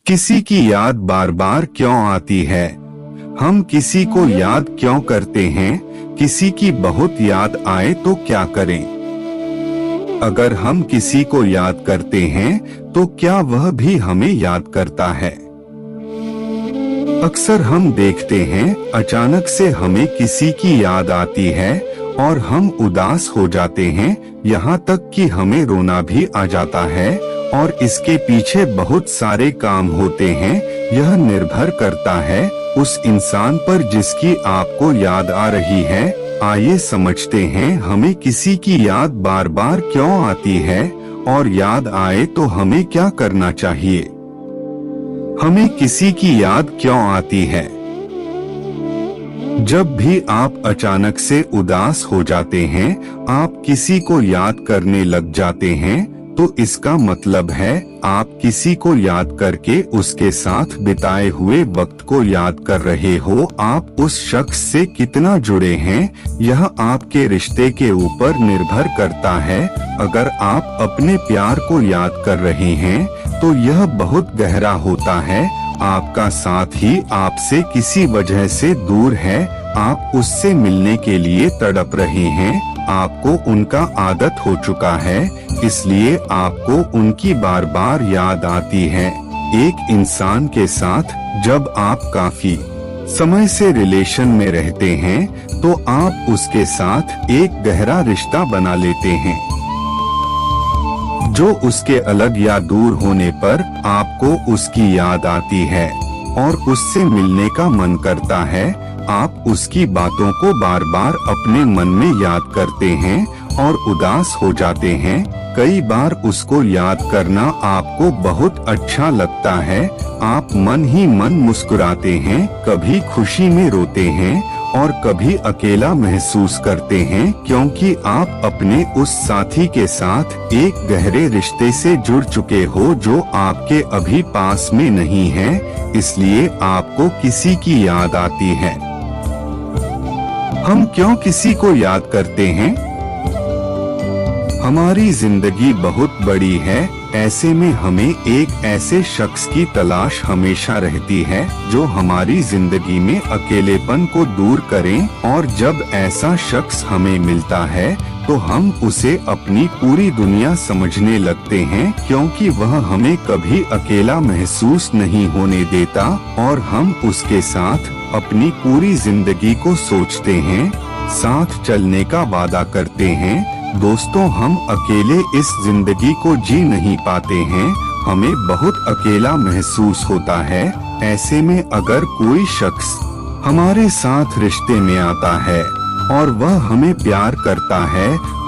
किसी की याद बार बार क्यों आती है? हम किसी को याद क्यों करते हैं? किसी की बहुत याद आए तो क्या करें? अगर हम किसी को याद करते हैं तो क्या वह भी हमें याद करता है? अक्सर हम देखते हैं अचानक से हमें किसी की याद आती है और हम उदास हो जाते हैं, यहाँ तक कि हमें रोना भी आ जाता है। और इसके पीछे बहुत सारे काम होते हैं। यह निर्भर करता है उस इंसान पर जिसकी आपको याद आ रही है। आइए समझते हैं हमें किसी की याद बार बार क्यों आती है और याद आए तो हमें क्या करना चाहिए। हमें किसी की याद क्यों आती है? जब भी आप अचानक से उदास हो जाते हैं, आप किसी को याद करने लग जाते हैं, तो इसका मतलब है आप किसी को याद करके उसके साथ बिताए हुए वक्त को याद कर रहे हो। आप उस शख्स से कितना जुड़े हैं, यह आपके रिश्ते के ऊपर निर्भर करता है। अगर आप अपने प्यार को याद कर रहे हैं तो यह बहुत गहरा होता है। आपका साथ ही आपसे किसी वजह से दूर है, आप उससे मिलने के लिए तड़प रहे हैं। आपको उनका आदत हो चुका है, इसलिए आपको उनकी बार बार याद आती है। एक इंसान के साथ जब आप काफी समय से रिलेशन में रहते हैं तो आप उसके साथ एक गहरा रिश्ता बना लेते हैं, जो उसके अलग या दूर होने पर आपको उसकी याद आती है और उससे मिलने का मन करता है। आप उसकी बातों को बार बार अपने मन में याद करते हैं और उदास हो जाते हैं। कई बार उसको याद करना आपको बहुत अच्छा लगता है। आप मन ही मन मुस्कुराते हैं, कभी खुशी में रोते हैं और कभी अकेला महसूस करते हैं, क्योंकि आप अपने उस साथी के साथ एक गहरे रिश्ते से जुड़ चुके हो जो आपके अभी पास में नहीं है। इसलिए आपको किसी की याद आती है। हम क्यों किसी को याद करते हैं? हमारी जिंदगी बहुत बड़ी है, ऐसे में हमें एक ऐसे शख्स की तलाश हमेशा रहती है जो हमारी जिंदगी में अकेलेपन को दूर करें। और जब ऐसा शख्स हमें मिलता है तो हम उसे अपनी पूरी दुनिया समझने लगते हैं, क्योंकि वह हमें कभी अकेला महसूस नहीं होने देता और हम उसके साथ अपनी पूरी जिंदगी को सोचते हैं, साथ चलने का वादा करते हैं। दोस्तों, हम अकेले इस जिंदगी को जी नहीं पाते हैं, हमें बहुत अकेला महसूस होता है। ऐसे में अगर कोई शख्स हमारे साथ रिश्ते में आता है और वह हमें प्यार करता है,